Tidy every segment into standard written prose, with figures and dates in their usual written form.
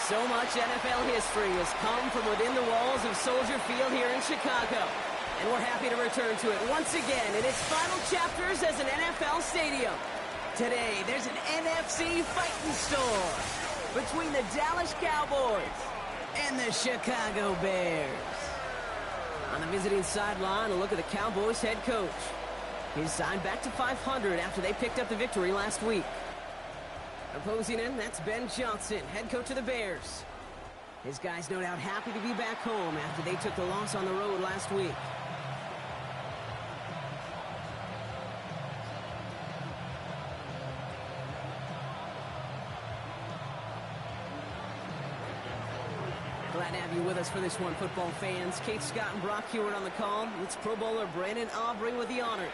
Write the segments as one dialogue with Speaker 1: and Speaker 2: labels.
Speaker 1: So much NFL history has come from within the walls of Soldier Field here in Chicago. And we're happy to return to it once again in its final chapters as an NFL stadium. Today, there's an NFC fighting storm between the Dallas Cowboys and the Chicago Bears. On the visiting sideline, a look at the Cowboys head coach. His side back to 500 after they picked up the victory last week. Opposing him, that's Ben Johnson, head coach of the Bears. His guys no doubt happy to be back home after they took the loss on the road last week. Glad to have you with us for this one, football fans. Kate Scott and Brock Hewitt on the call. It's Pro Bowler Brandon Aubrey with the honors.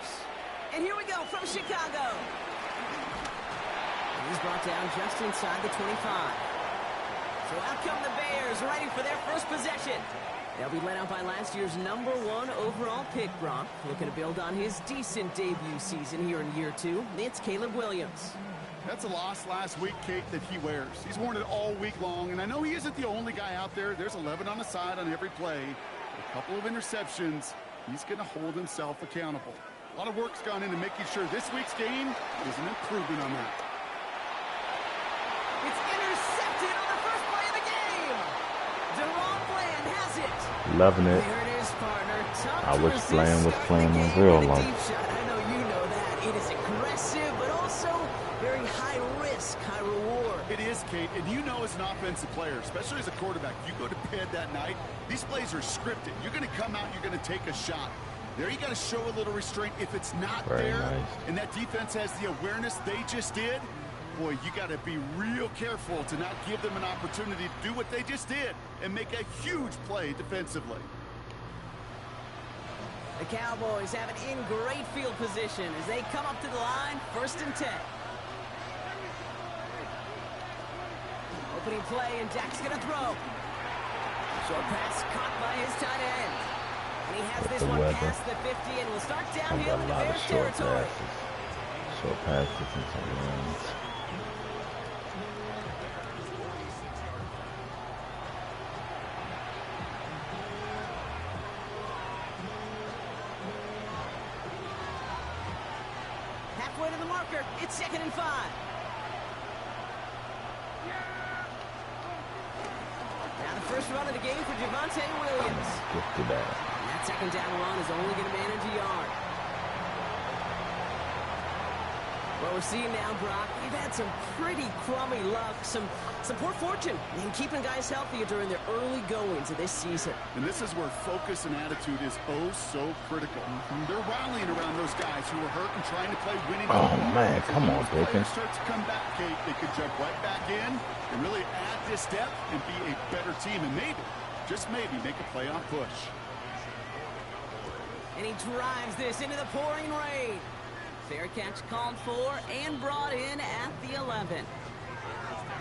Speaker 1: And here we go from Chicago. He's brought down just inside the 25. So out come the Bears, ready for their first possession. They'll be led out by last year's #1 overall pick, Brock. Looking to build on his decent debut season here in year 2. It's Caleb Williams.
Speaker 2: That's a loss last week, Kate, that he wears. He's worn it all week long, and I know he isn't the only guy out there. There's 11 on the side on every play. A couple of interceptions. He's going to hold himself accountable. A lot of work's gone into making sure this week's game is an improvement on that.
Speaker 1: It's intercepted on the first play of the game. Deron Bland has it.
Speaker 3: Loving it.
Speaker 1: There it is, partner. Tough
Speaker 3: I
Speaker 1: to
Speaker 3: wish
Speaker 1: resist
Speaker 3: Bland was
Speaker 1: starting
Speaker 3: playing
Speaker 1: the
Speaker 3: in
Speaker 1: game
Speaker 3: real
Speaker 1: with a
Speaker 3: life.
Speaker 1: deep shot. I know you know that. It is aggressive, but also very high risk, high reward.
Speaker 2: It is, Kate, and you know as an offensive player, especially as a quarterback, you go to bed that night, these plays are scripted. You're going to come out, you're going to take a shot. There you got to show a little restraint. If it's not
Speaker 3: Very
Speaker 2: there,
Speaker 3: nice.
Speaker 2: and that defense has the awareness they just did, boy, you got to be real careful to not give them an opportunity to do what they just did and make a huge play defensively.
Speaker 1: The Cowboys have it in great field position as they come up to the line, 1st and 10. Opening play, and Dak's going to throw. Short pass caught by his tight end. And he has this one past the 50 and will start downhill into Bears territory.
Speaker 3: Short passes and some runs.
Speaker 1: Halfway to the marker, it's 2nd and 5. Now the first run of the game for Javonte Williams.
Speaker 3: Get to that.
Speaker 1: And that 2nd down run is only going to manage a yard. What we're seeing now, Brock, you've had some pretty crummy luck, some poor fortune in keeping guys healthy during their early goings of this season.
Speaker 2: And this is where focus and attitude is oh so critical. They're rallying around those guys who are hurt and trying to play winning.
Speaker 3: Oh, man, come on, Pickens.
Speaker 2: Start to come back, Kate. They could jump right back in and really add this step and be a better team and maybe, just maybe, make a playoff push.
Speaker 1: And he drives this into the pouring rain. Fair catch called for and brought in at the 11.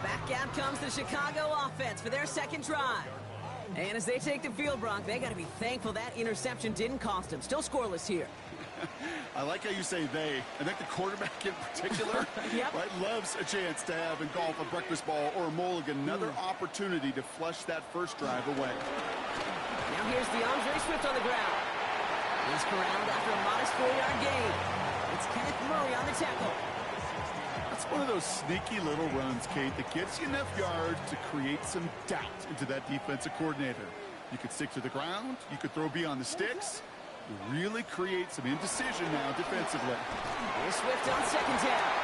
Speaker 1: Back out comes the Chicago offense for their 2nd drive. And as they take the field, Brock, they got to be thankful that interception didn't cost them. Still scoreless here.
Speaker 2: I like how you say they. I think the quarterback in particular right, loves a chance to have in golf a breakfast ball or a mulligan. Another opportunity to flush that first drive away.
Speaker 1: Now here's DeAndre Swift on the ground. He's corralled after a modest 4-yard gain. It's Kenneth Murray on the tackle.
Speaker 2: That's one of those sneaky little runs, Kate, that gives you enough yards to create some doubt into that defensive coordinator. You could stick to the ground. You could throw beyond the sticks. You really create some indecision now defensively.
Speaker 1: Here's Swift on 2nd down.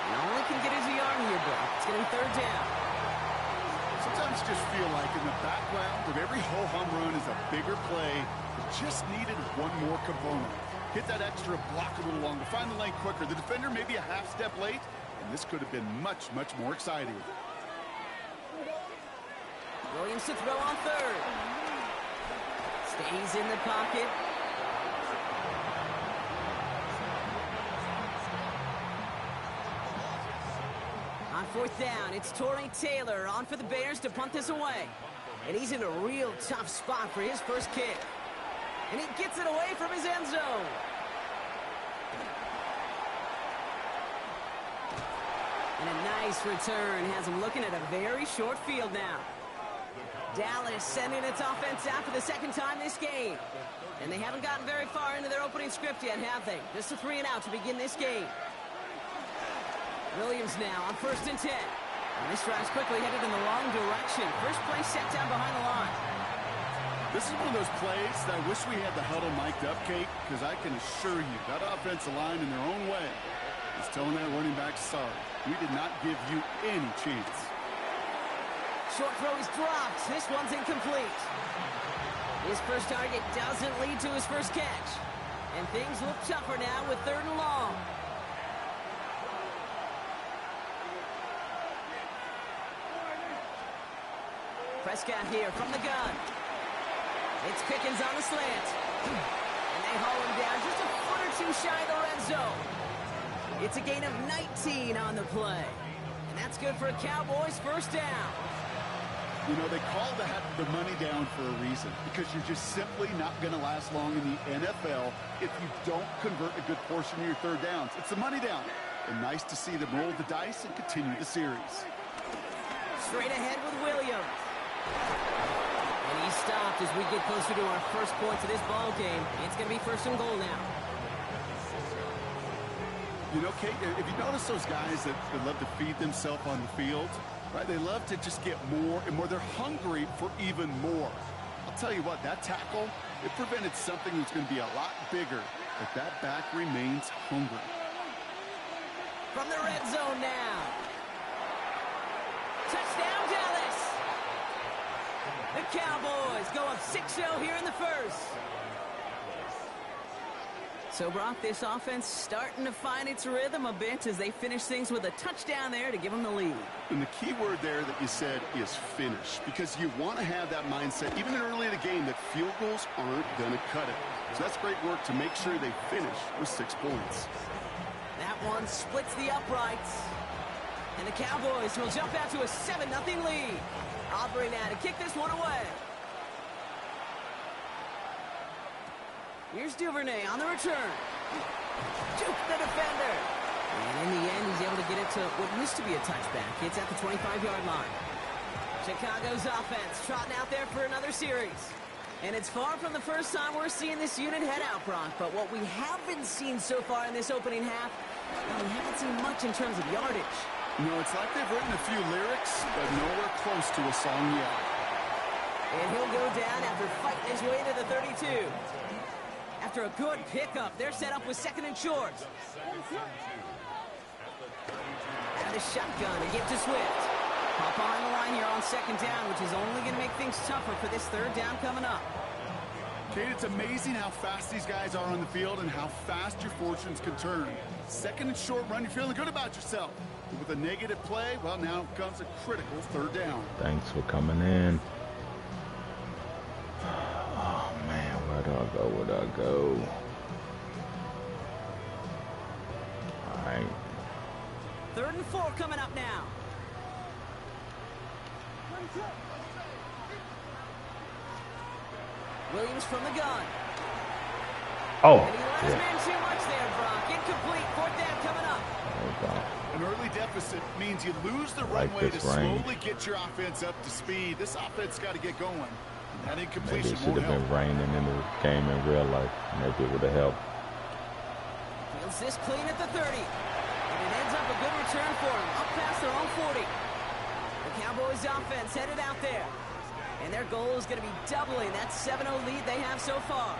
Speaker 1: And all he can get is a yard here, Brock. It's going to be 3rd down.
Speaker 2: Sometimes you just feel like in the background of every ho-hum run is a bigger play that just needed one more component. Hit that extra block a little longer, find the lane quicker. The defender maybe a half step late, and this could have been much, much more exciting.
Speaker 1: Williams to throw on 3rd. Stays in the pocket. On 4th down, it's Torrey Taylor on for the Bears to punt this away. And he's in a real tough spot for his first kick. And he gets it away from his end zone. And a nice return has them looking at a very short field now. Dallas sending its offense out for the second time this game. And they haven't gotten very far into their opening script yet, have they? Just a 3 and out to begin this game. Williams now on 1st and 10. And this drive's quickly headed in the wrong direction. First play set down behind the line.
Speaker 2: This is one of those plays that I wish we had the huddle mic'd up, Kate, because I can assure you that offensive line in their own way is telling that running back, sorry, we did not give you any chance.
Speaker 1: Short throw is dropped. This one's incomplete. His first target doesn't lead to his first catch. And things look tougher now with 3rd and long. Prescott here from the gun. It's Pickens on the slant. And they haul him down just a foot or 2 shy of the red zone. It's a gain of 19 on the play. And that's good for a Cowboys first down.
Speaker 2: You know, they call that the money down for a reason, because you're just simply not going to last long in the NFL if you don't convert a good portion of your 3rd downs. It's the money down. And nice to see them roll the dice and continue the series.
Speaker 1: Straight ahead with Williams. And he stopped as we get closer to our first points of this ball game. It's going to be 1st and goal now.
Speaker 2: You know, Kate, if you notice those guys that love to feed themselves on the field, right? They love to just get more and more. They're hungry for even more. I'll tell you what, that tackle, it prevented something that's going to be a lot bigger, but that back remains hungry.
Speaker 1: From the red zone now. Touchdown, Dallas. The Cowboys go up 6-0 here in the first. So, Brock, this offense starting to find its rhythm a bit as they finish things with a touchdown there to give them the lead.
Speaker 2: And the key word there that you said is finish, because you want to have that mindset, even early in the game, that field goals aren't going to cut it. So that's great work to make sure they finish with 6 points.
Speaker 1: That one splits the uprights. And the Cowboys will jump out to a 7-0 lead. Aubrey now to kick this one away. Here's Duvernay on the return. Juke the defender. And in the end, he's able to get it to what used to be a touchback. It's at the 25-yard line. Chicago's offense trotting out there for another series. And it's far from the first time we're seeing this unit head out, Brock. But what we haven't seen so far in this opening half, well, we haven't seen much in terms of yardage.
Speaker 2: No, it's like they've written a few lyrics, but nowhere close to a song yet.
Speaker 1: And he'll go down after fighting his way to the 32. After a good pickup, they're set up with 2nd and short. And the shotgun to give to Swift. Pop behind the line here on 2nd down, which is only going to make things tougher for this 3rd down coming up.
Speaker 2: Kate, it's amazing how fast these guys are on the field and how fast your fortunes can turn. 2nd and short run, you're feeling good about yourself. But with a negative play, well, now comes a critical 3rd down.
Speaker 3: Thanks for coming in. Oh, man, where do I go? Where do I go? All right.
Speaker 1: 3rd and 4 coming up now. Williams from the gun.
Speaker 3: Oh,
Speaker 1: And he let his man too much there, Brock. Incomplete. 4th down coming up.
Speaker 3: there we go.
Speaker 2: An early deficit means you lose the
Speaker 3: Like
Speaker 2: runway to
Speaker 3: this range.
Speaker 2: slowly get your offense up to speed. This offense got to get going. That
Speaker 3: Maybe
Speaker 2: incompletion
Speaker 3: it should
Speaker 2: won't
Speaker 3: have
Speaker 2: help.
Speaker 3: been raining in the game in real life. Maybe it would have helped.
Speaker 1: Fields this clean at the 30. And it ends up a good return for him. Up past their own 40. The Cowboys offense headed out there. And their goal is going to be doubling that 7-0 lead they have so far.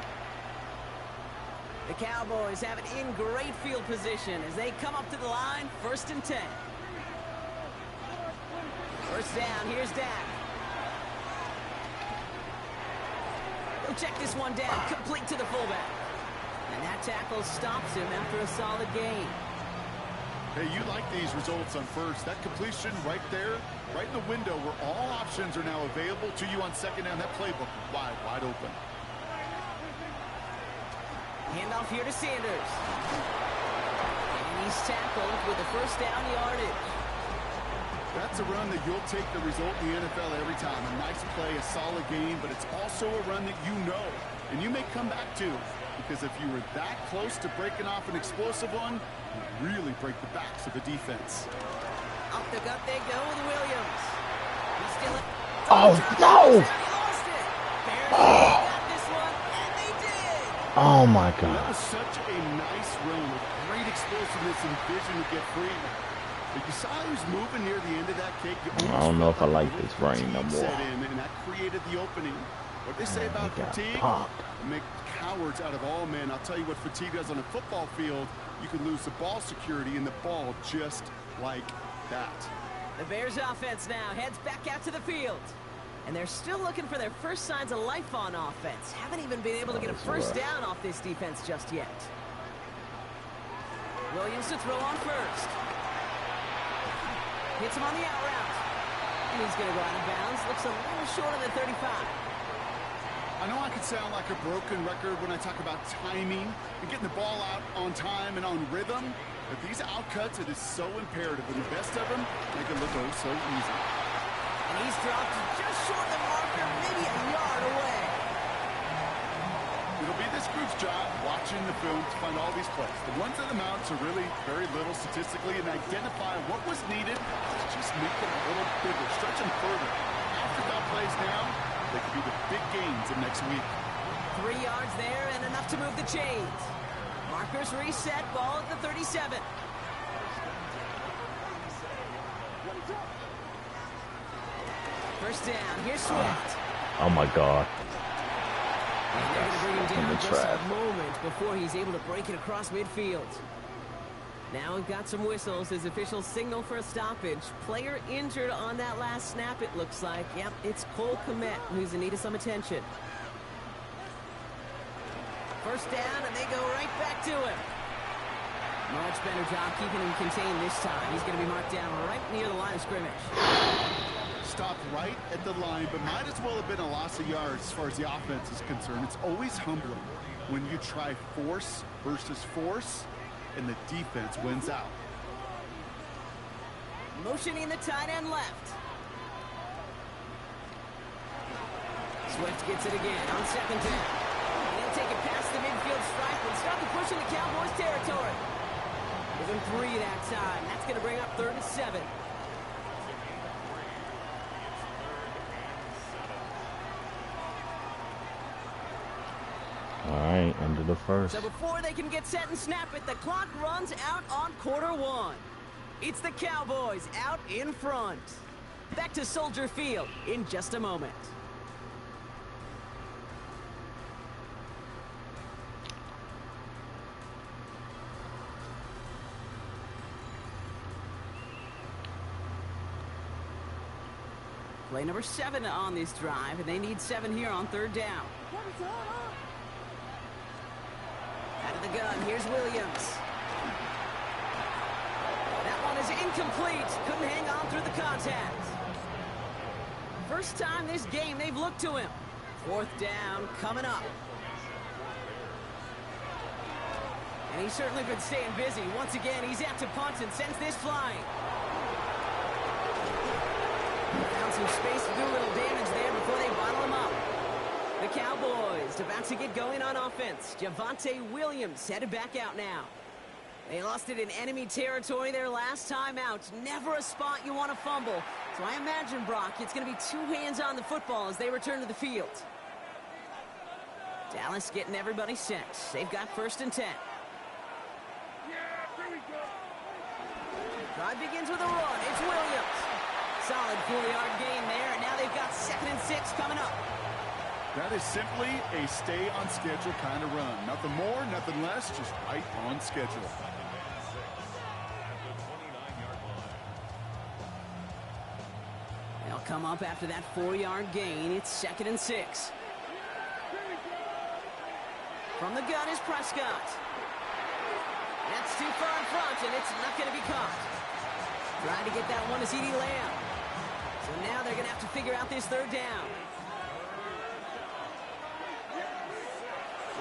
Speaker 1: The Cowboys have it in great field position as they come up to the line, 1st and 10. First down, here's Dak. He'll check this one down, complete to the fullback. And that tackle stops him after a solid gain.
Speaker 2: Hey, you like these results on first. That completion right there, right in the window where all options are now available to you on 2nd down. That playbook wide open.
Speaker 1: Handoff here to Sanders. And he's tackled with the 1st down yardage.
Speaker 2: That's a run that you'll take the result in the NFL every time. A nice play, a solid game, but it's also a run that you know, and you may come back to. Because if you were that close to breaking off an explosive one, you really break the backs of the defense.
Speaker 1: Up the gut they go with Williams. He's still at...
Speaker 3: Oh, no!
Speaker 1: He lost it. Bears got this one, and they did.
Speaker 3: Oh, my
Speaker 2: That
Speaker 3: God.
Speaker 2: was such a nice run with great explosiveness and vision to get free. If you saw he was moving near the end of that kick,
Speaker 3: I don't know if I like this rain no more.
Speaker 2: set in, and that created the opening. What they say about
Speaker 3: They got
Speaker 2: fatigue?
Speaker 3: popped.
Speaker 2: Make cowards out of all men. I'll tell you what fatigue does on a football field. You can lose the ball security in the ball just like that.
Speaker 1: The Bears offense now heads back out to the field. And they're still looking for their first signs of life on offense. Haven't even been able to get a first down off this defense just yet. Williams to throw on first. Hits him on the out route. And he's going to go out of bounds. Looks a little short of the 35.
Speaker 2: I know I could sound like a broken record when I talk about timing and getting the ball out on time and on rhythm, but these outcuts, it is so imperative. And the best of them make it look oh so easy.
Speaker 1: And he's dropped just short of the marker, maybe a yard away.
Speaker 2: It'll be this group's job watching the film to find all these plays. The ones that amount to really very little statistically and identify what was needed to just make them a little bigger, stretch them further. After that plays now, they could be the big gains of next week.
Speaker 1: 3 yards there and enough to move the chains. Markers reset, ball at the 37. First down, here's Swift.
Speaker 3: Oh, my God.
Speaker 1: And they're going to bring him
Speaker 3: In
Speaker 1: down
Speaker 3: the
Speaker 1: just
Speaker 3: trap.
Speaker 1: a moment before he's able to break it across midfield. Now we've got some whistles as officials signal for a stoppage. Player injured on that last snap, it looks like. Yep, it's Cole Kmet who's in need of some attention. First down, and they go right back to him. Much better job keeping him contained this time. He's going to be marked down right near the line of scrimmage.
Speaker 2: Stopped right at the line, but might as well have been a loss of yards as far as the offense is concerned. It's always humbling when you try force versus force, and the defense wins out.
Speaker 1: Motioning the tight end left. Swift gets it again on second down. He'll take it past the midfield stripe and start to push into Cowboys territory. Give him 3 that time. That's going to bring up 3rd and 7.
Speaker 3: All right, end of the first.
Speaker 1: So before they can get set and snap it, the clock runs out on Q1. It's the Cowboys out in front. Back to Soldier Field in just a moment. Play number 7 on this drive, and they need 7 here on 3rd down. Out of the gun, here's Williams. That one is incomplete. Couldn't hang on through the contact. First time this game they've looked to him. 4th down coming up. And he's certainly been staying busy. Once again, he's out to punt and sends this flying. Found some space to do a little damage there before they bottle him up. The Cowboys about to get going on offense. Javonte Williams headed back out now. They lost it in enemy territory their last time out. Never a spot you want to fumble. So I imagine, Brock, it's going to be 2 hands on the football as they return to the field. Dallas getting everybody set. They've got 1st and 10. Drive begins with a run. It's Williams. Solid 4-yard gain there, and now they've got 2nd and 6 coming up.
Speaker 2: That is simply a stay-on-schedule kind of run. Nothing more, nothing less, just right on schedule.
Speaker 1: They'll come up after that 4-yard gain. It's 2nd and 6. From the gun is Prescott. That's too far in front, and it's not going to be caught. Trying to get that one to CeeDee Lamb. So now they're going to have to figure out this 3rd down.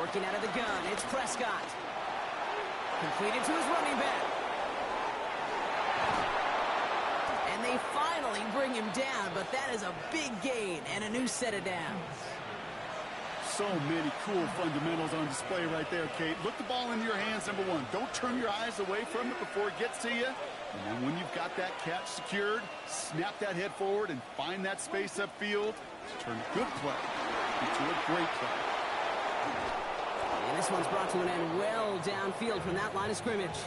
Speaker 1: Working out of the gun, it's Prescott. Completed to his running back. And they finally bring him down, but that is a big gain and a new set of downs.
Speaker 2: So many cool fundamentals on display right there, Kate. Look the ball into your hands, number one. Don't turn your eyes away from it before it gets to you. And then when you've got that catch secured, snap that head forward and find that space upfield to turn a good play into a great play.
Speaker 1: And this one's brought to an end well downfield from that line of scrimmage.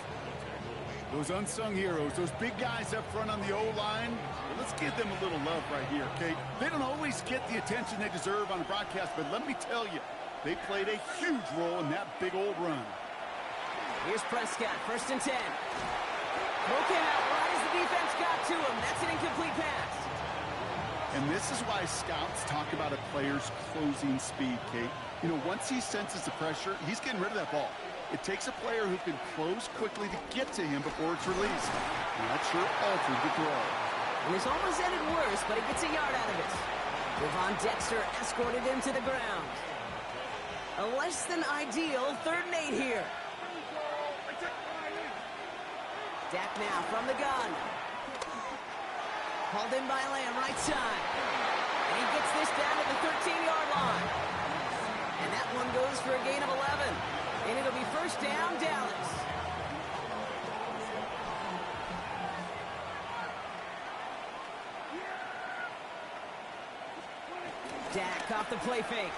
Speaker 2: Those unsung heroes, those big guys up front on the O-line, well, let's give them a little love right here, Kate. They don't always get the attention they deserve on a broadcast, but let me tell you, they played a huge role in that big old run.
Speaker 1: Here's Prescott, 1st and 10. Broke him out right as the defense got to him. That's an incomplete pass.
Speaker 2: And this is why scouts talk about a player's closing speed, Kate. You know, once he senses the pressure, he's getting rid of that ball. It takes a player who can close quickly to get to him before it's released. And that sure altered the throw.
Speaker 1: And this almost ended worse, but he gets a yard out of it. Ravon Dexter escorted him to the ground. A less than ideal 3rd and 8 here. Dak now from the gun. Hauled in by Lamb, right side. And he gets this down to the 13-yard line. And that one goes for a gain of 11. And it'll be 1st down, Dallas. Dak off the play fake.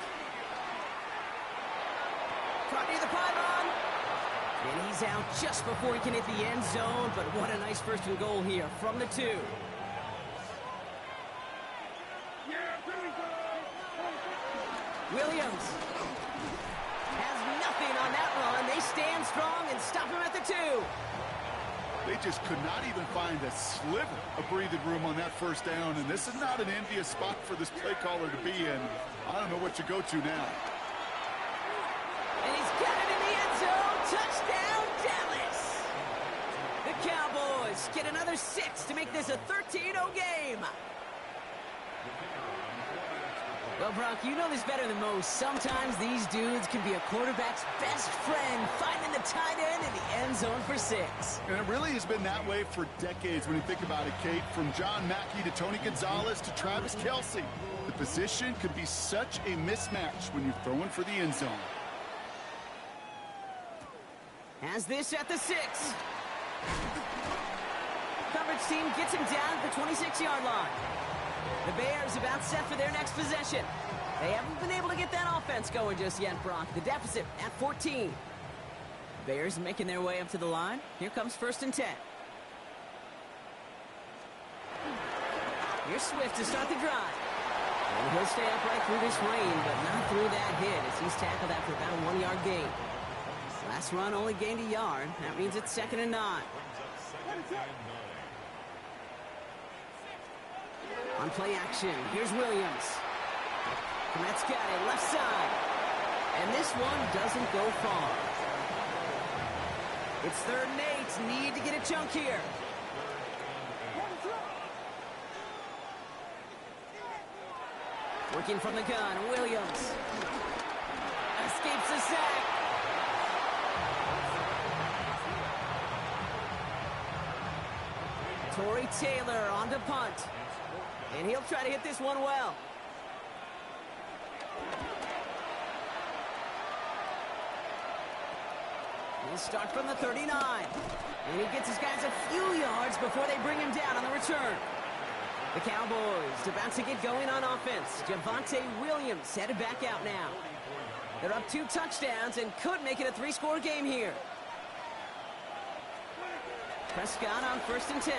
Speaker 1: Caught near the pylon. And he's out just before he can hit the end zone. But what a nice 1st and goal here from the 2. Williams has nothing on that run. They stand strong and stop him at the 2.
Speaker 2: They just could not even find a sliver of breathing room on that 1st down, and this is not an envious spot for this play caller to be in. I don't know what you go to now.
Speaker 1: And he's got it in the end zone. Touchdown, Dallas! The Cowboys get another 6 to make this a 13-0 game. Well, Brock, you know this better than most. Sometimes these dudes can be a quarterback's best friend, finding the tight end in the end zone for 6.
Speaker 2: And it really has been that way for decades when you think about it, Kate. From John Mackey to Tony Gonzalez to Travis Kelce. The position could be such a mismatch when you're throwing for the end zone.
Speaker 1: Has this at the 6. Coverage team gets him down at the 26-yard line. The Bears about set for their next possession. They haven't been able to get that offense going just yet, Brock. The deficit at 14. Bears making their way up to the line. Here comes 1st and 10. Here's Swift to start the drive. And he'll stay upright through this rain, but not through that hit as he's tackled after about a 1-yard gain. Last run only gained a yard. That means it's 2nd and 9. On play action, here's Williams. Komet's got it, left side. And this one doesn't go far. It's 3rd and 8. Need to get a chunk here. Working from the gun, Williams. Escapes the sack. Torrey Taylor on to punt. And he'll try to hit this one well. He'll start from the 39. And he gets his guys a few yards before they bring him down on the return. The Cowboys about to get going on offense. Javonte Williams headed back out now. They're up 2 touchdowns and could make it a 3-score game here. Prescott on 1st and 10.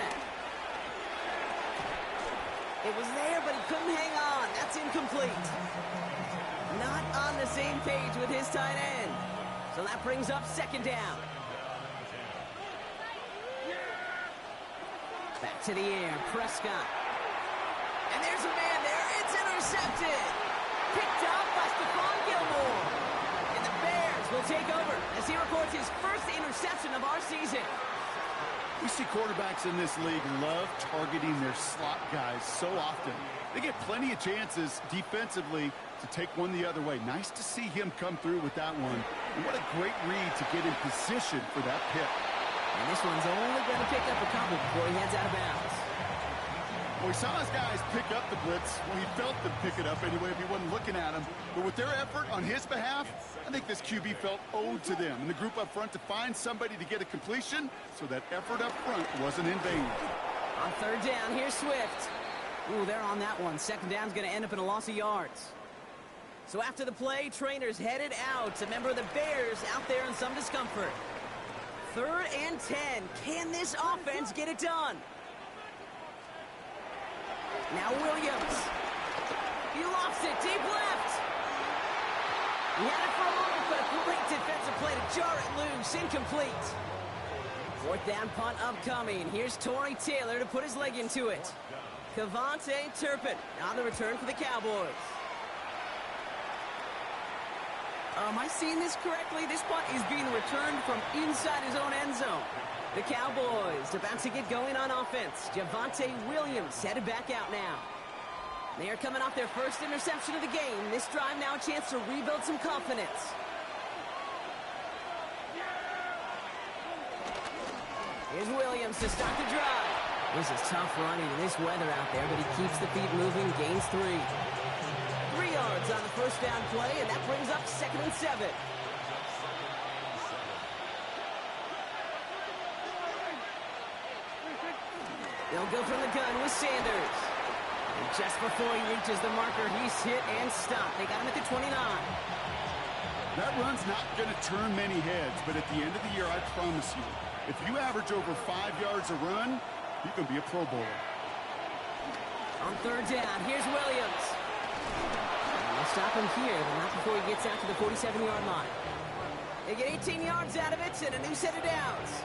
Speaker 1: It was there, but he couldn't hang on. That's incomplete. Not on the same page with his tight end. So that brings up 2nd down. Back to the air, Prescott. And there's a man there. It's intercepted. Picked up by Stephon Gilmore. And the Bears will take over as he records his 1st interception of our season.
Speaker 2: We see quarterbacks in this league love targeting their slot guys so often. They get plenty of chances defensively to take one the other way. Nice to see him come through with that one. And what a great read to get in position for that pick.
Speaker 1: And this one's only going to pick up a couple before he heads out of bounds.
Speaker 2: Well, he saw his guys pick up the blitz. Well, he felt them pick it up anyway if he wasn't looking at him. But with their effort on his behalf, I think this QB felt owed to them and the group up front to find somebody to get a completion, so that effort up front wasn't in vain.
Speaker 1: On third down, here's Swift. Ooh, they're on that one. Second down's going to end up in a loss of yards. So after the play, trainers headed out. A member of the Bears out there in some discomfort. 3rd and 10. Can this offense get it done? Now Williams. He lofts it deep left. He had it for a moment, but a great defensive play to jar it loose. Incomplete. 4th down punt upcoming. Here's Torrey Taylor to put his leg into it. Cavante Turpin on the return for the Cowboys. Am I seeing this correctly? This punt is being returned from inside his own end zone. The Cowboys about to get going on offense. Javonte Williams headed back out now. They are coming off their first interception of the game. This drive now a chance to rebuild some confidence. Here's Williams to start the drive. This is tough running in this weather out there, but he keeps the feet moving, gains 3. 3 yards on the first down play, and that brings up 2nd and 7. They'll go from the gun with Sanders. And just before he reaches the marker, he's hit and stopped. They got him at the 29.
Speaker 2: That run's not going to turn many heads, but at the end of the year, I promise you, if you average over 5 yards a run, you can be a Pro Bowler.
Speaker 1: On third down, here's Williams. They'll stop him here, but not before he gets out to the 47-yard line. They get 18 yards out of it and a new set of downs.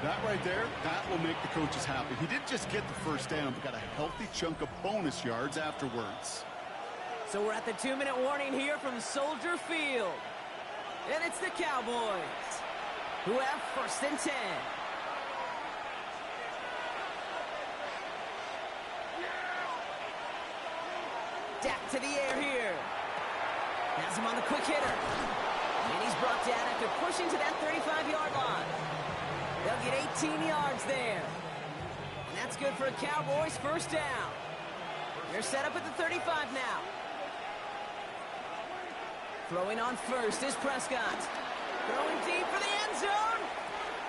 Speaker 2: That right there, that will make the coaches happy. He didn't just get the first down, but got a healthy chunk of bonus yards afterwards.
Speaker 1: So we're at the 2-minute warning here from Soldier Field. And it's the Cowboys who have 1st and 10. Dak to the air here. Has him on the quick hitter. And he's brought down after pushing to that 35-yard line. They'll get 18 yards there. And that's good for a Cowboys 1st down. They're set up at the 35 now. Throwing on first is Prescott. Throwing deep for the end zone.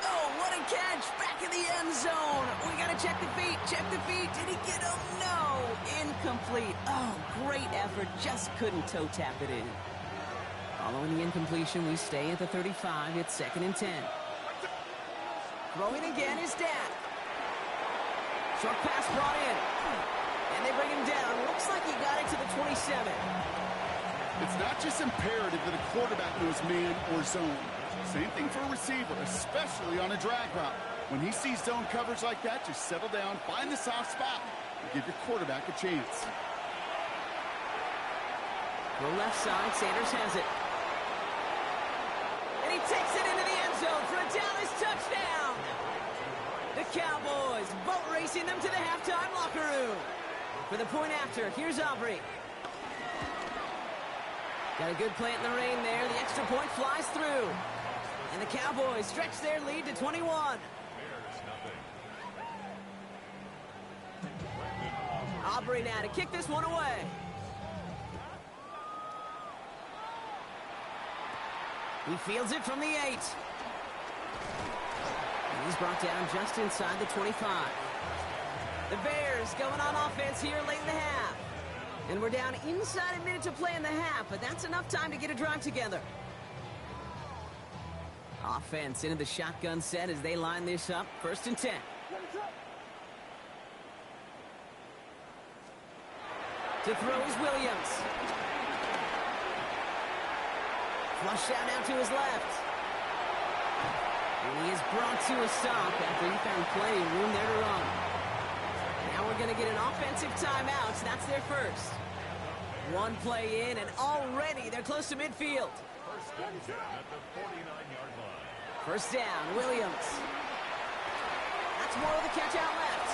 Speaker 1: Oh, what a catch. Back in the end zone. We got to check the feet. Check the feet. Did he get him? No. Incomplete. Oh, great effort. Just couldn't toe tap it in. Following the incompletion, we stay at the 35. It's 2nd and 10. Throwing again is Dak. Short pass brought in. And they bring him down. Looks like he got it to the 27.
Speaker 2: It's not just imperative that a quarterback knows man or zone. Same thing for a receiver, especially on a drag route. When he sees zone coverage like that, just settle down, find the soft spot, and give your quarterback a chance.
Speaker 1: The left side, Sanders has it. And he takes it into the end zone for a Dallas touchdown. The Cowboys boat racing them to the halftime locker room. For the point after, here's Aubrey. Got a good plant in the rain there. The extra point flies through. And the Cowboys stretch their lead to 21. Aubrey now to kick this one away. He fields it from the 8. And he's brought down just inside the 25. The Bears going on offense here late in the half. And we're down inside a minute to play in the half, but that's enough time to get a drive together. Offense into the shotgun set as they line this up. 1st and 10. To throw is Williams. Flush down now to his left. And he is brought to a stop after he found plenty of room there to run. Now we're going to get an offensive timeout. So that's their first. One play in, and already they're close to midfield. First down, Williams. That's more of the catch out left.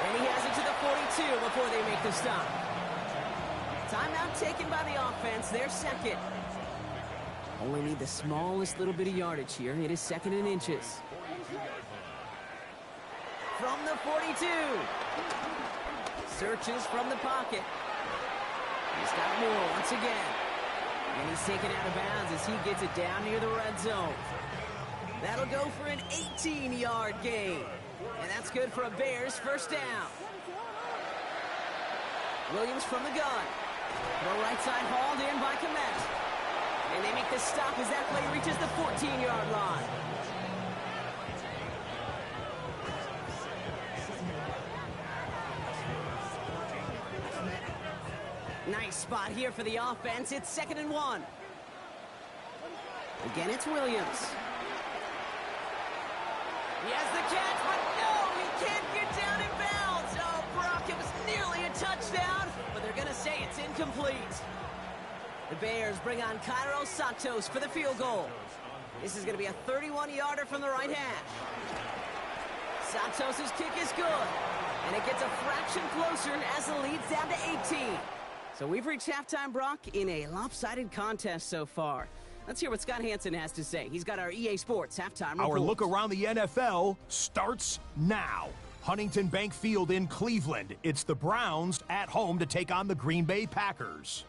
Speaker 1: And he has it to the 42 before they make the stop. Timeout taken by the offense. Their second. Only need the smallest little bit of yardage here. It is 2nd and inches. From the 42. searches from the pocket. He's got more once again. And he's taken out of bounds as he gets it down near the red zone. That'll go for an 18-yard gain. And that's good for a Bears first down. Williams from the gun. The right side hauled in by Komet. And they make the stop as that play reaches the 14-yard line. Nice spot here for the offense. It's 2nd and 1. Again, it's Williams. He has the catch, but no, he can't get down in bounds. Oh, Brock, it was nearly a touchdown, but they're going to say it's incomplete. The Bears bring on Cairo Santos for the field goal. This is going to be a 31-yarder from the right hash. Santos' kick is good, and it gets a fraction closer as the lead's down to 18. So we've reached halftime, Brock, in a lopsided contest so far. Let's hear what Scott Hansen has to say. He's got our EA Sports halftime report.
Speaker 4: Our look around the NFL starts now. Huntington Bank Field in Cleveland. It's the Browns at home to take on the Green Bay Packers.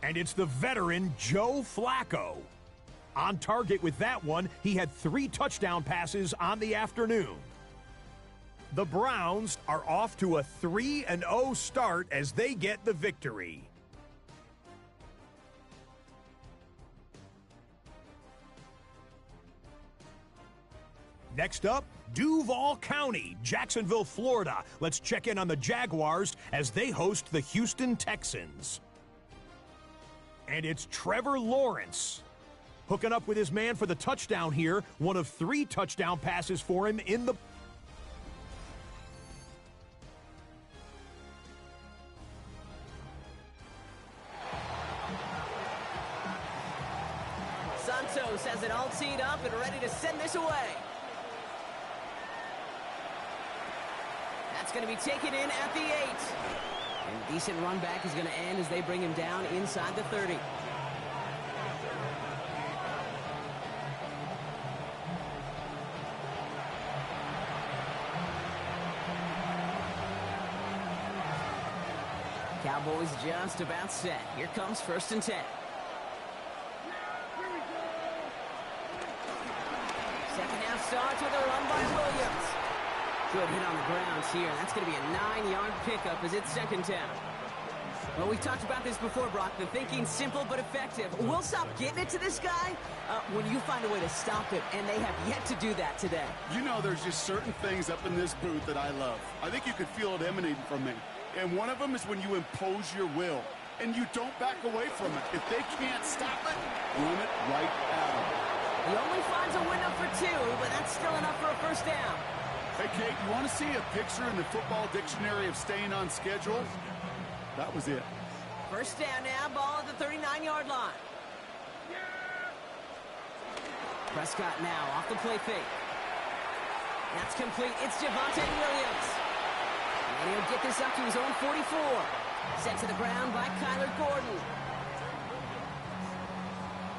Speaker 4: And it's the veteran Joe Flacco. On target with that one, he had 3 touchdown passes on the afternoon. The Browns are off to a 3-0 start as they get the victory. Next up, Duval County, Jacksonville, Florida. Let's check in on the Jaguars as they host the Houston Texans. And it's Trevor Lawrence hooking up with his man for the touchdown here. One of 3 touchdown passes for him in the
Speaker 1: Santos has it all teed up and ready to send this away. That's going to be taken in at the 8. And decent run back is going to end as they bring him down inside the 30. Cowboys just about set. Here comes 1st and 10. Second half starts with a run by Williams. Good hit on the ground here. That's going to be a 9-yard pickup as it's 2nd down. Well, we've talked about this before, Brock. The thinking's simple but effective. We'll stop getting it to this guy when you find a way to stop him, and they have yet to do that today.
Speaker 2: You know, there's just certain things up in this booth that I love. I think you could feel it emanating from me. And one of them is when you impose your will, and you don't back away from it. If they can't stop it, run it right at them.
Speaker 1: He only finds a window for 2, but that's still enough for a first down.
Speaker 2: Hey, Kate, you want to see a picture in the football dictionary of staying on schedule? That was it.
Speaker 1: First down now, ball at the 39-yard line. Prescott now off the play fake. That's complete. It's Javonte Williams. And he'll get this up to his own 44. Sent to the ground by Kyler Gordon.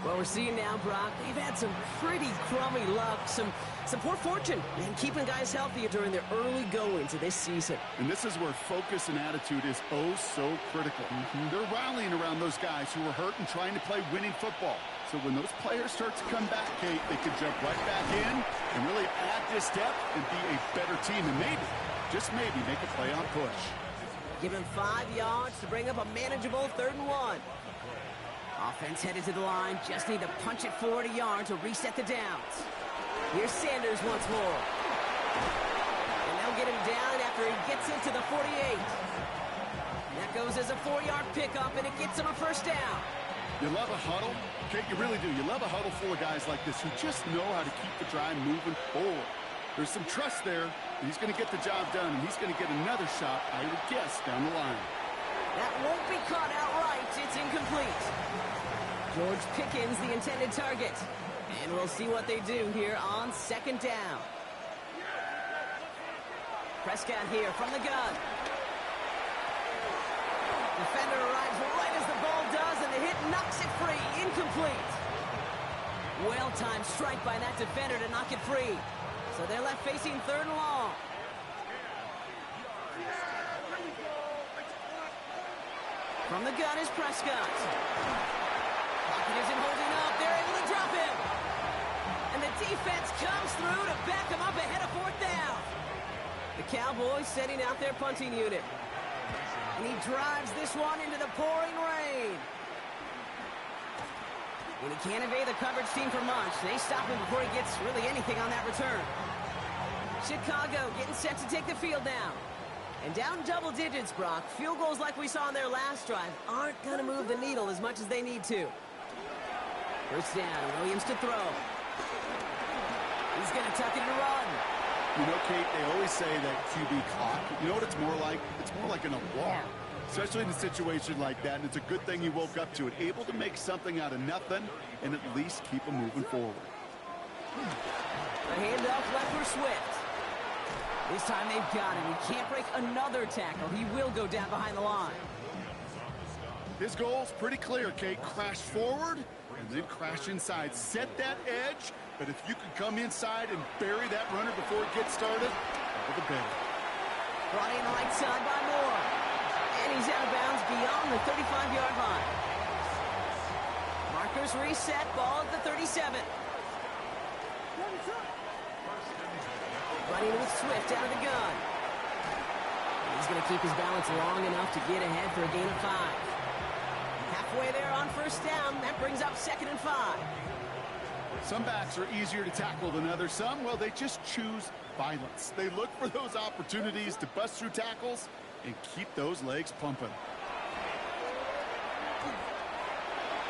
Speaker 1: Well, we're seeing now, Brock, they've had some pretty crummy luck, some poor fortune in keeping guys healthier during their early goings of this season.
Speaker 2: And this is where focus and attitude is oh so critical. They're rallying around those guys who are hurt and trying to play winning football. So when those players start to come back, Kate, they can jump right back in and really add this depth and be a better team and maybe, just maybe, make a play on push.
Speaker 1: Give him 5 yards to bring up a manageable 3rd and 1. Offense headed to the line. Just need to punch it forward a yard to reset the downs. Here's Sanders once more. And they'll get him down after he gets into the 48. That goes as a 4-yard pickup, and it gets him a first down.
Speaker 2: You love a huddle? Kate, you really do. You love a huddle full of guys like this who just know how to keep the drive moving forward. There's some trust there. He's going to get the job done, and he's going to get another shot, I would guess, down the line.
Speaker 1: That won't be caught outright. It's incomplete. George Pickens, the intended target. And we'll see what they do here on 2nd down. Prescott here from the gun. Defender arrives right as the ball does, and the hit knocks it free. Incomplete. Well-timed strike by that defender to knock it free. So they're left facing 3rd and long. From the gun is Prescott. Pocket isn't holding up. They're able to drop him. And the defense comes through to back him up ahead of 4th down. The Cowboys setting out their punting unit. And he drives this one into the pouring rain. When he can't evade the coverage team for much, they stop him before he gets really anything on that return. Chicago getting set to take the field down. And down double digits, Brock. Field goals like we saw on their last drive aren't going to move the needle as much as they need to. First down, Williams to throw. He's going to tuck it and run.
Speaker 2: You know, Kate, they always say that QB clock. You know what it's more like? It's more like an alarm, especially in a situation like that. And it's a good thing you woke up to it, able to make something out of nothing and at least keep them moving forward.
Speaker 1: A handoff left for Swift. This time they've got him. He can't break another tackle. He will go down behind the line.
Speaker 2: His goal's pretty clear, Kate. Crash forward and then crash inside. Set that edge, but if you can come inside and bury that runner before it gets started, all the better.
Speaker 1: Brought in right side by Moore. And he's out of bounds beyond the 35-yard line. Markers reset, ball at the 37. Running with Swift out of the gun. He's going to keep his balance long enough to get ahead for a gain of 5. Halfway there on first down. That brings up 2nd and 5.
Speaker 2: Some backs are easier to tackle than others. Some, well, they just choose violence. They look for those opportunities to bust through tackles and keep those legs pumping.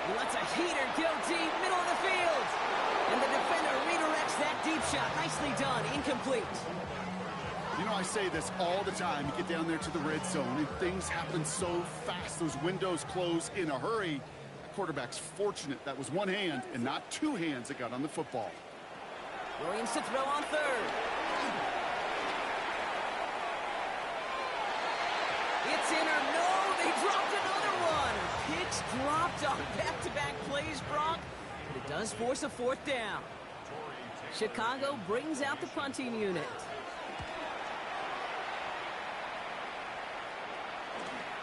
Speaker 1: He lets a heater go deep, middle of the field. And the defender redirects that deep shot. Nicely done. Incomplete.
Speaker 2: You know, I say this all the time. You get down there to the red zone, and things happen so fast. Those windows close in a hurry. The quarterback's fortunate that was one hand and not two hands that got on the football.
Speaker 1: Williams to throw on 3rd. It's in or no. They dropped another one. Pitch dropped on back-to-back plays, Brock. But it does force a 4th down. Chicago brings out the punting unit.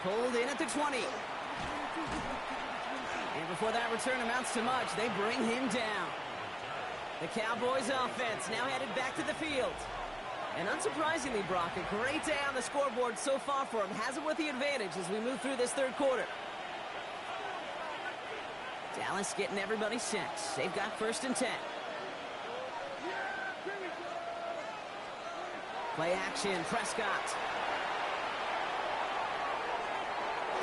Speaker 1: Pulled in at the 20. And before that return amounts to much, they bring him down. The Cowboys offense now headed back to the field. And unsurprisingly, Brock, a great day on the scoreboard so far for him. Has him with the advantage as we move through this 3rd quarter. Dallas getting everybody set. They've got 1st and 10. Play action, Prescott.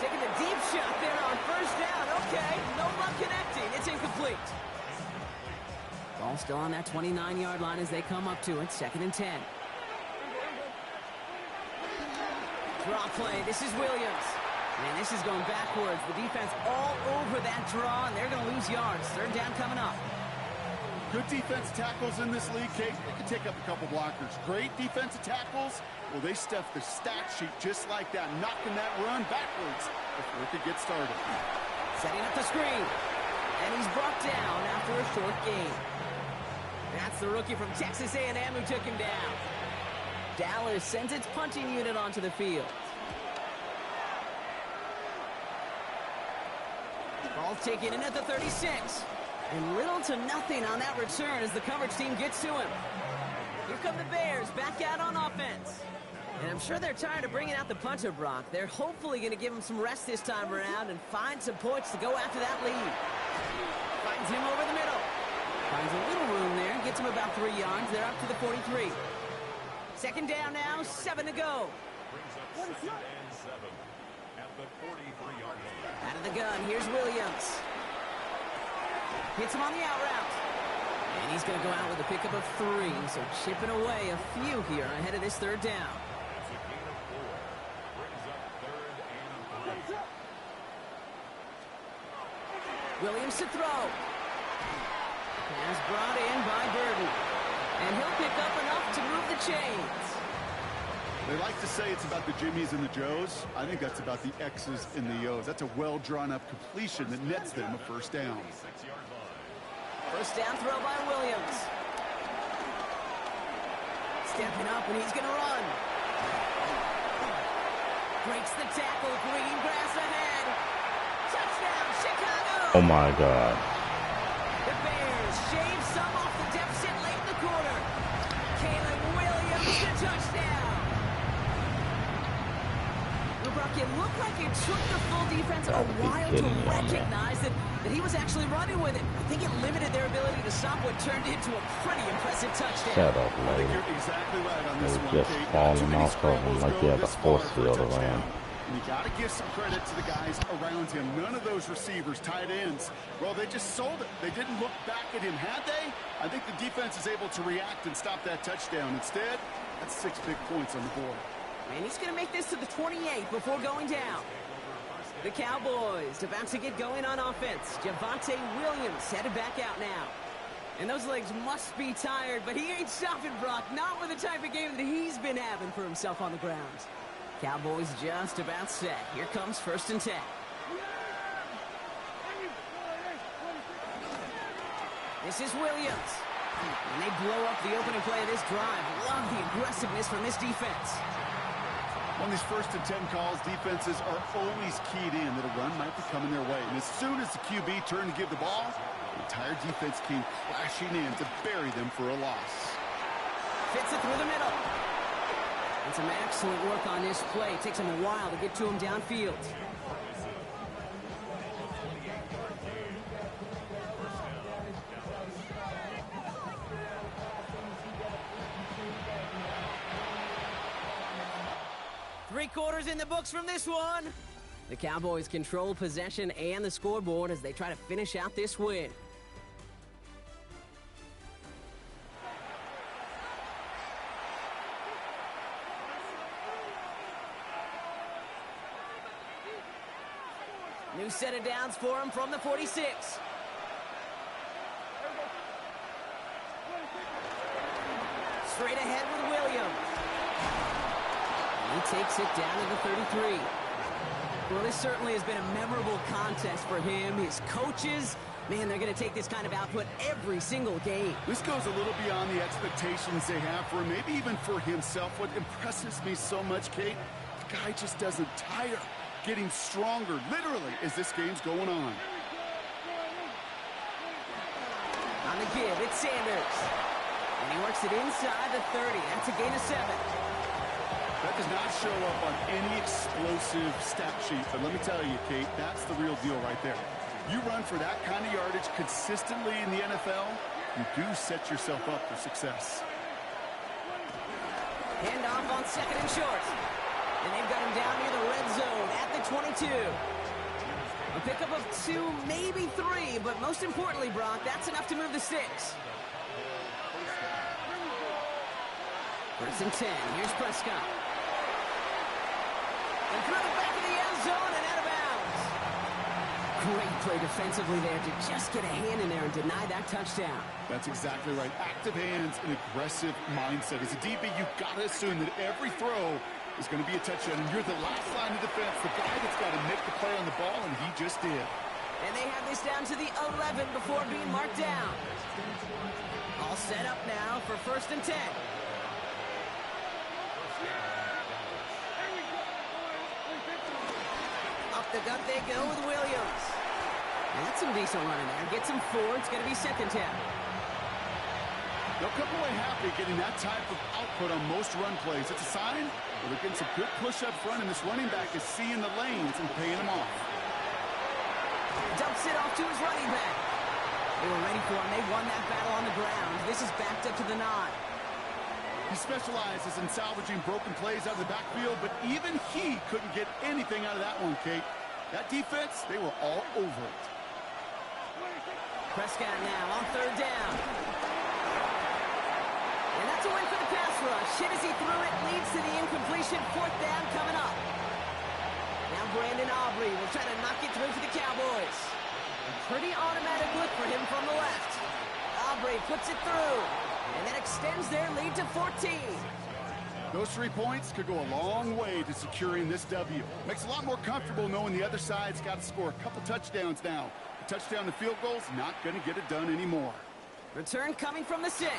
Speaker 1: Taking the deep shot there on 1st down. Okay, no luck connecting. It's incomplete. Ball still on that 29-yard line as they come up to it. 2nd and 10. Draw play. This is Williams. Man, this is going backwards. The defense all over that draw, and they're going to lose yards. 3rd down coming up.
Speaker 2: Good defense tackles in this league, Kate. They can take up a couple blockers. Great defensive tackles. Well, they stuff the stat sheet just like that, knocking that run backwards before it could get started.
Speaker 1: Setting up the screen. And he's brought down after a short gain. That's the rookie from Texas A&M who took him down. Dallas sends its punting unit onto the field. Ball taken in at the 36. And little to nothing on that return as the coverage team gets to him. Here come the Bears back out on offense. And I'm sure they're tired of bringing out the punter, Brock. They're hopefully going to give him some rest this time around and find some points to go after that lead. Finds him over the middle. Finds a little room there. Gets him about 3 yards. They're up to the 43. 2nd down now, 7 to go.
Speaker 5: Brings up 2nd and 7 at the 43-yard line.
Speaker 1: Out of the gun, here's Williams. Hits him on the out route. And he's going to go out with a pickup of 3, so chipping away a few here ahead of this 3rd down.
Speaker 5: That's a gain of 4. Brings up 3rd and 3.
Speaker 1: Williams to throw. Pass brought in by Burden. And he'll pick up enough to move the chains.
Speaker 2: They like to say it's about the Jimmies and the Joes. I think that's about the X's and the O's. That's a well-drawn-up completion that nets them a 1st down.
Speaker 1: 1st down throw by Williams. Stepping up, and he's going to run. Breaks the tackle. Green grass ahead. Touchdown, Chicago!
Speaker 3: Oh my God.
Speaker 1: The Bears shave some off the deficit late in the quarter. Caleb Williams, the touchdown. Brock, it looked like it took the full defense a while to recognize that he was actually running with it. I think it limited their ability to stop what turned into a pretty impressive touchdown.
Speaker 3: Shut up,
Speaker 2: I
Speaker 3: lady.
Speaker 2: think you're exactly right on this one,
Speaker 3: Just
Speaker 2: Kate.
Speaker 3: falling off of him like he had a force field around.
Speaker 2: And you got to give some credit to the guys around him. None of those receivers, tight ends, well, they just sold it. They didn't look back at him, had they? I think the defense is able to react and stop that touchdown. Instead, that's 6 big points on the board.
Speaker 1: And he's going to make this to the 28 before going down. The Cowboys about to get going on offense. Javonte Williams headed back out now. And those legs must be tired, but he ain't stopping, Brock. Not with the type of game that he's been having for himself on the ground. Cowboys just about set. Here comes 1st and 10. This is Williams. And they blow up the opening play of this drive. Love the aggressiveness from this defense.
Speaker 2: On these 1st and 10 calls, defenses are always keyed in that a run might be coming their way. And as soon as the QB turned to give the ball, the entire defense came crashing in to bury them for a loss.
Speaker 1: Fits it through the middle. And some excellent work on this play. It takes him a while to get to him downfield. Three-quarters in the books from this one. The Cowboys control possession and the scoreboard as they try to finish out this win. New set of downs for him from the 46. Straight ahead with Williams. He takes it down to the 33. Well, this certainly has been a memorable contest for him. His coaches, man, they're going to take this kind of output every single game.
Speaker 2: This goes a little beyond the expectations they have for him, maybe even for himself. What impresses me so much, Kate, the guy just doesn't tire. Getting stronger, literally, as this game's going on.
Speaker 1: On the give, it's Sanders. And he works it inside the 30. That's a gain of 7.
Speaker 2: That does not show up on any explosive stat sheet, but let me tell you, Kate, that's the real deal right there. You run for that kind of yardage consistently in the NFL, you do set yourself up for success.
Speaker 1: Hand off on 2nd and short. And they've got him down near the red zone at the 22. A pickup of 2, maybe 3, but most importantly, Brock, that's enough to move the sticks. 1st and 10. Here's Prescott. And through the back of the end zone and out of bounds. Great play defensively there to just get a hand in there and deny that touchdown.
Speaker 2: That's exactly right. Active hands and aggressive mindset. As a DB, you've got to assume that every throw is going to be a touchdown, and you're the last line of defense, the guy that's got to make the play on the ball, and he just did.
Speaker 1: And they have this down to the 11 before being marked down. All set up now for 1st and 10. Up the gut they go with Williams. And that's some decent running there. Gets him 4. It's going to be 2nd down.
Speaker 2: They'll come away happy getting that type of output on most run plays. It's a sign that they're getting some good push up front, and this running back is seeing the lanes and paying them off.
Speaker 1: Dumps it off to his running back. They were ready for him. They won that battle on the ground. This is backed up to the 9.
Speaker 2: He specializes in salvaging broken plays out of the backfield, but even he couldn't get anything out of that one, Kate. That defense, they were all over it.
Speaker 1: Prescott now on 3rd down. And that's a win for the pass rush. Hit as he threw it, leads to the incompletion. 4th down coming up. Now Brandon Aubrey will try to knock it through for the Cowboys. A pretty automatic look for him from the left. Aubrey puts it through. And that extends their lead to 14.
Speaker 2: Those 3 points could go a long way to securing this W. Makes it a lot more comfortable knowing the other side's got to score a couple touchdowns now. A touchdown to field goal's not going to get it done anymore.
Speaker 1: Return coming from the 6.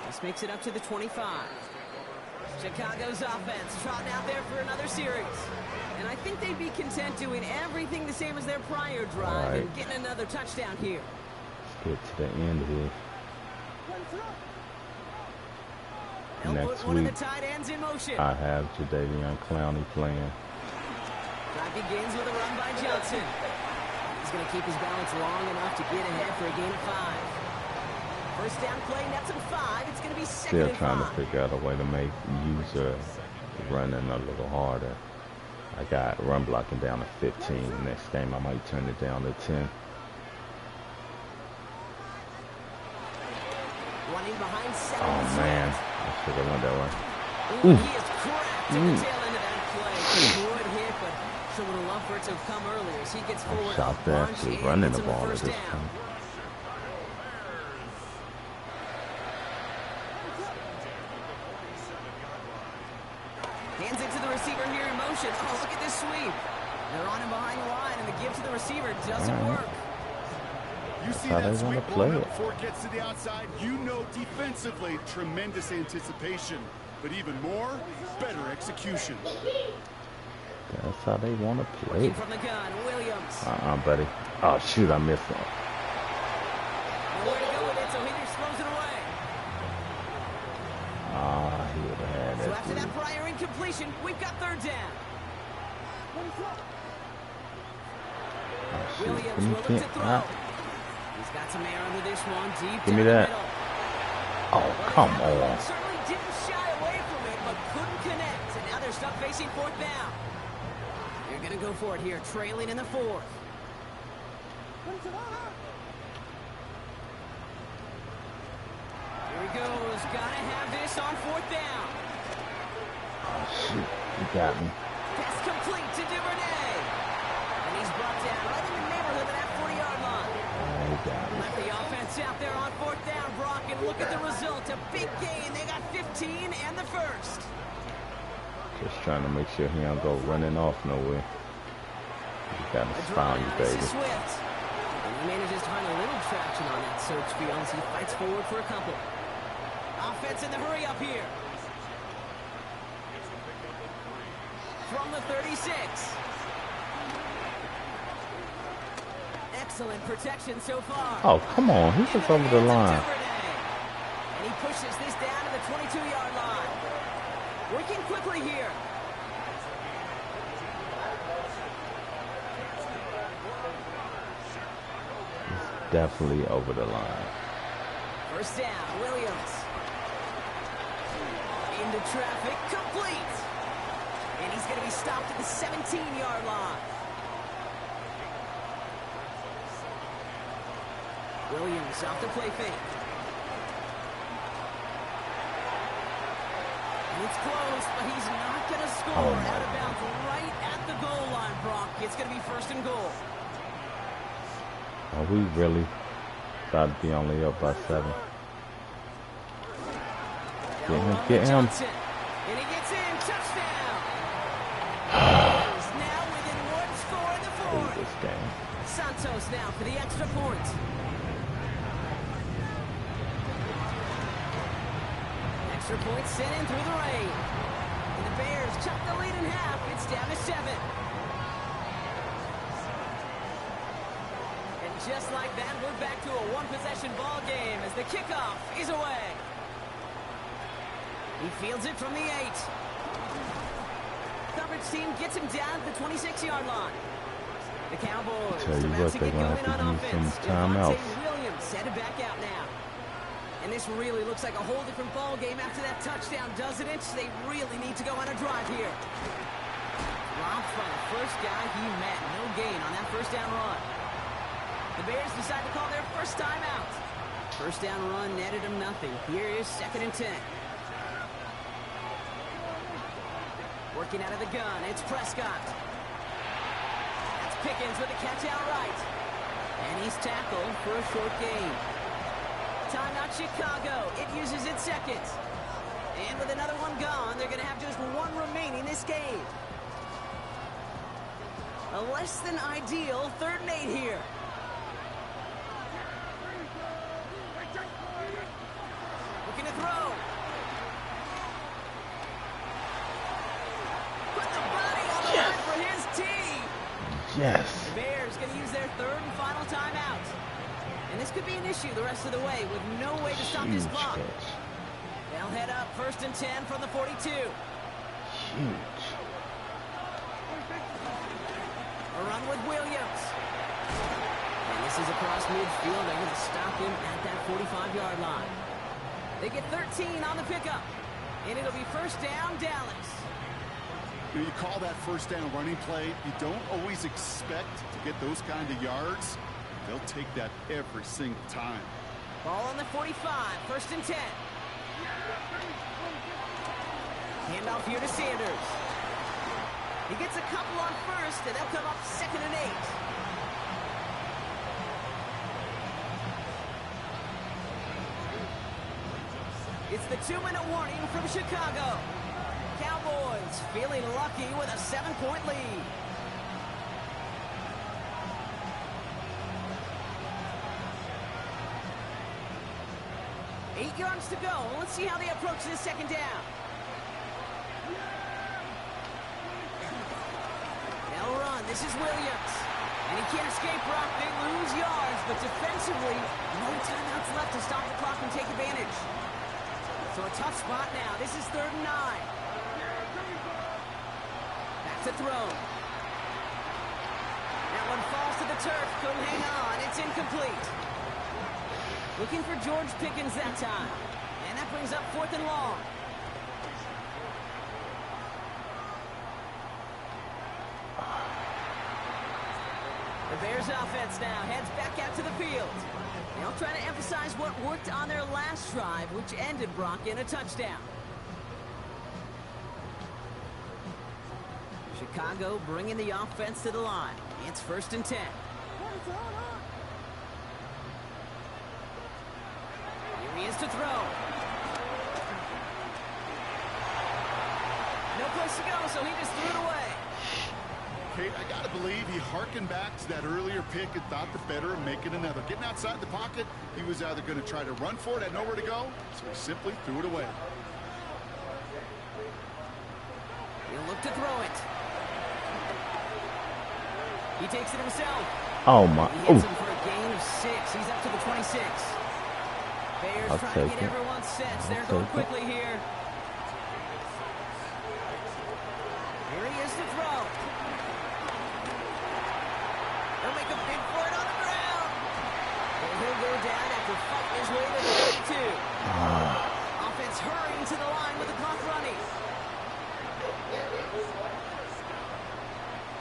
Speaker 1: This makes it up to the 25. Chicago's offense trotting out there for another series. And I think they'd be content doing everything the same as their prior drive and getting another touchdown here.
Speaker 3: Let's get to the end here.
Speaker 1: They'll
Speaker 3: Next
Speaker 1: put one
Speaker 3: week,
Speaker 1: of the tight ends in motion.
Speaker 3: I have Jadeveon Clowney playing.
Speaker 1: Drive begins with a run by Johnson. He's going to keep his balance long enough to get ahead for a gain of 5. First down play, nets him 5. It's going to be second
Speaker 3: Still
Speaker 1: and
Speaker 3: trying
Speaker 1: 5.
Speaker 3: to figure out a way to make user running a little harder. I got run blocking down to 15. Next game, I might turn it down to 10.
Speaker 1: Running behind 7.
Speaker 3: Oh, man. I should have went that way.
Speaker 1: Ooh, he is cracked at the tail end of that play. Good hit, but sure would have loved for it to have come earlier as he gets forward.
Speaker 3: Shocked they're actually running the ball at this point.
Speaker 1: Hands it to the receiver here in motion. Oh, look at this sweep. They're on him behind the line, and the give to the receiver doesn't work.
Speaker 2: You see that sweep blown up before it gets to the outside. You know defensively, tremendous anticipation. But even more, better execution.
Speaker 3: That's how they want to play.
Speaker 1: From the gun, Williams.
Speaker 3: Buddy. Oh, shoot, I missed one.
Speaker 1: Nowhere to go with it, so he just throws it away.
Speaker 3: He would have had
Speaker 1: So
Speaker 3: that.
Speaker 1: after that prior incompletion, we've got third down. Williams will look to throw. He's got some air under this one, deep
Speaker 3: Give me
Speaker 1: down
Speaker 3: that.
Speaker 1: the middle.
Speaker 3: Oh, come on.
Speaker 1: Certainly didn't shy away from it, but couldn't connect. And now they're stuck facing fourth down. They're going to go for it here, trailing in the fourth. Here he goes. Got to have this on fourth down.
Speaker 3: Oh, shoot. You got me.
Speaker 1: Pass complete to Duvernay. And he's brought down right in the neighborhood of that 40-yard line.
Speaker 3: Oh, you got me.
Speaker 1: Left the offense out there on fourth down, Brock, and look at the result. A big gain. They got 15 and the first.
Speaker 3: Just trying to make sure he don't go running off nowhere. You got to found you, baby.
Speaker 1: Swift. And he manages to find a little traction on that search field as he fights forward for a couple. Offense in the hurry up here. From the 36. Excellent protection so far.
Speaker 3: Oh, come on. He was over the line.
Speaker 1: And he pushes this down to the 22-yard line. Working quickly here.
Speaker 3: He's definitely over the line.
Speaker 1: First down, Williams. Into traffic, complete. And he's going to be stopped at the 17-yard line. Williams off the play fake. And it's close, but he's not going to score. Out of bounds right at the goal line, Brock. It's going to be first and goal.
Speaker 3: Are we really about to be only up by 7? Get him.
Speaker 1: And he gets in. Touchdown. He's now within one score in the fourth.
Speaker 3: This game.
Speaker 1: Santos now for the extra point. Extra point sent in through the rain. And the Bears chop the lead in half. It's down to 7. And just like that, we're back to a one-possession ball game as the kickoff is away. He fields it from the 8. Coverage team gets him down at the 26-yard line. The Cowboys
Speaker 3: Tell you
Speaker 1: about
Speaker 3: what,
Speaker 1: to
Speaker 3: they're
Speaker 1: get
Speaker 3: going to
Speaker 1: going on
Speaker 3: have to use
Speaker 1: offense.
Speaker 3: some timeouts.
Speaker 1: Williams headed back out now. And this really looks like a whole different ball game after that touchdown, doesn't it? They really need to go on a drive here. Robbed by the first guy he met. No gain on that first down run. The Bears decide to call their first timeout. First down run netted him nothing. Here is 2nd and 10. Working out of the gun, it's Prescott. That's Pickens with a catch out right. And he's tackled for a short gain. Timeout Chicago. It uses its second. And with another one gone, they're going to have just one remaining this game. A less than ideal 3rd and 8 here. Looking to throw.
Speaker 3: Yes.
Speaker 1: The Bears going to use their third and final timeout. And this could be an issue the rest of the way with no way to stop this clock.
Speaker 3: Catch.
Speaker 1: They'll head up 1st and 10 from the 42.
Speaker 3: Huge.
Speaker 1: A run with Williams. And this is across midfield. They're going to stop him at that 45-yard line. They get 13 on the pickup. And it'll be first down, Dallas.
Speaker 2: You call that first down running play. You don't always expect to get those kind of yards. They'll take that every single time.
Speaker 1: Ball on the 45, 1st and 10. Handoff here to Sanders. He gets a couple on first, and they'll come up 2nd and 8. It's the 2-minute warning from Chicago. Cowboys feeling lucky with a 7-point lead. Eight yards to go. Let's see how they approach this second down. They'll run. This is Williams. And he can't escape Brock. They lose yards, but defensively, no timeouts left to stop the clock and take advantage. So a tough spot now. This is 3rd and 9. Back to throw. That one falls to the turf. Couldn't hang on. It's incomplete. Looking for George Pickens that time. And that brings up 4th and long. The Bears offense now heads back out to the field. They'll try to emphasize what worked on their last drive, which ended Brock in a touchdown. Chicago bringing the offense to the line. It's 1st and 10. Here he is to throw. No place to go, so he just threw it away.
Speaker 2: Kate, I got to believe he harkened back to that earlier pick and thought the better of making another. Getting outside the pocket, he was either going to try to run for it, had nowhere to go, so he simply threw it away.
Speaker 1: He'll look to throw it. He takes it himself.
Speaker 3: Oh my!
Speaker 1: He hits him for a gain of 6. He's up to the 26. Bears
Speaker 3: I'll
Speaker 1: trying to
Speaker 3: take
Speaker 1: get
Speaker 3: it.
Speaker 1: everyone set. They're
Speaker 3: I'll
Speaker 1: going
Speaker 3: take it.
Speaker 1: quickly here. Here he is to throw. They'll make a big for it on the ground. And he'll go down after fighting his way to the 32. Offense hurrying to the line with the clock running.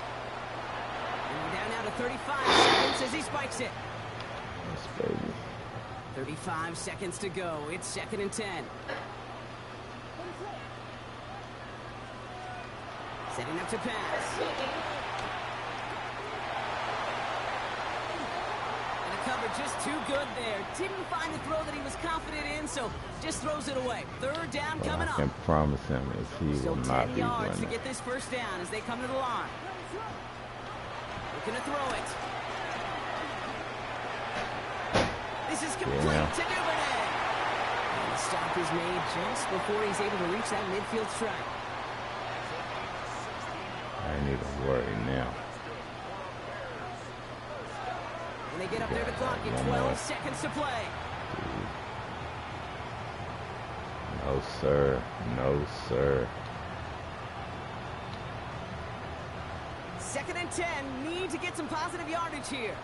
Speaker 1: And we're down now to 35 seconds as he spikes it.
Speaker 3: Yes, baby.
Speaker 1: 35 seconds to go. It's 2nd and 10. Setting up to pass. And the cover just too good there. Didn't find the throw that he was confident in, so just throws it away. 3rd down coming
Speaker 3: I
Speaker 1: up.
Speaker 3: can promise him is he
Speaker 1: Still
Speaker 3: will not
Speaker 1: 10
Speaker 3: be
Speaker 1: yards to
Speaker 3: running.
Speaker 1: get this first down as they come to the line. Looking to throw it. This is complete to Duvernay. And the stop is made just before he's able to reach that midfield strike.
Speaker 3: I ain't even worried now.
Speaker 1: And they get up there to clock in 12 seconds to play.
Speaker 3: No, sir. No, sir.
Speaker 1: 2nd and 10. Need to get some positive yardage here.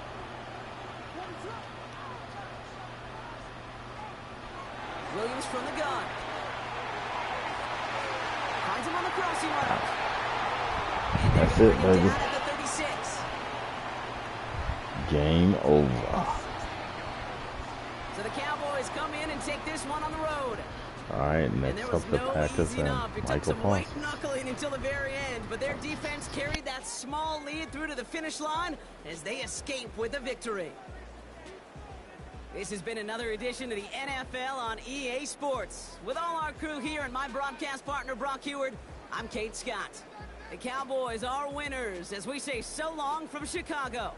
Speaker 1: Williams from the gun. Finds him on the crossing route. And
Speaker 3: That's
Speaker 1: they're
Speaker 3: it,
Speaker 1: going to bring him
Speaker 3: baby.
Speaker 1: down at the 36.
Speaker 3: Game over.
Speaker 1: So the Cowboys come in and take this one on the road.
Speaker 3: All right,
Speaker 1: And
Speaker 3: next
Speaker 1: there
Speaker 3: up
Speaker 1: was
Speaker 3: the
Speaker 1: no
Speaker 3: Packers
Speaker 1: easing
Speaker 3: and
Speaker 1: up. It took
Speaker 3: Michael
Speaker 1: some white
Speaker 3: Parsons.
Speaker 1: knuckling until the very end, but their defense carried that small lead through to the finish line as they escape with a victory. This has been another edition of the NFL on EA Sports. With all our crew here and my broadcast partner, Brock Heward, I'm Kate Scott. The Cowboys are winners as we say so long from Chicago.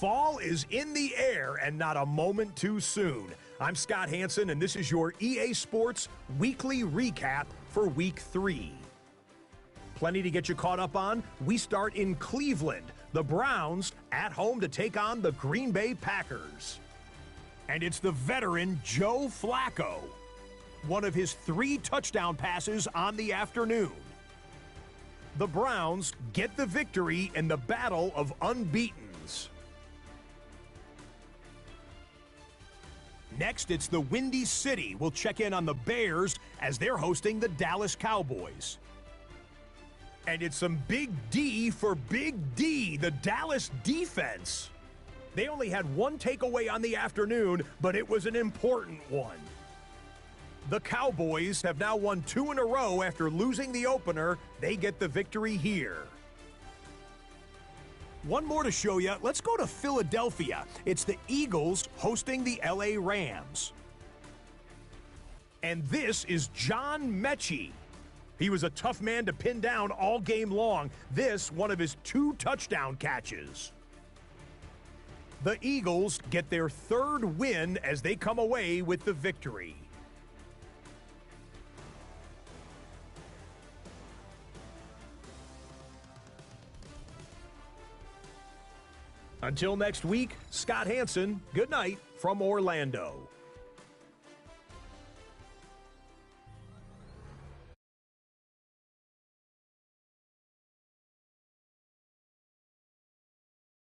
Speaker 4: Fall is in the air and not a moment too soon. I'm Scott Hansen, and this is your EA Sports Weekly Recap for Week 3. Plenty to get you caught up on. We start in Cleveland. The Browns at home to take on the Green Bay Packers. And it's the veteran Joe Flacco. One of his 3 touchdown passes on the afternoon. The Browns get the victory in the battle of unbeatens. Next, it's the Windy City. We'll check in on the Bears as they're hosting the Dallas Cowboys. And it's some big D for Big D, the Dallas defense. They only had 1 takeaway on the afternoon, but it was an important one. The Cowboys have now won 2 in a row after losing the opener. They get the victory here. One more to show you. Let's go to Philadelphia. It's the Eagles hosting the LA Rams. And this is John Mechie. He was a tough man to pin down all game long. This, one of his 2 touchdown catches. The Eagles get their 3rd win as they come away with the victory. Until next week, Scott Hansen, good night from Orlando.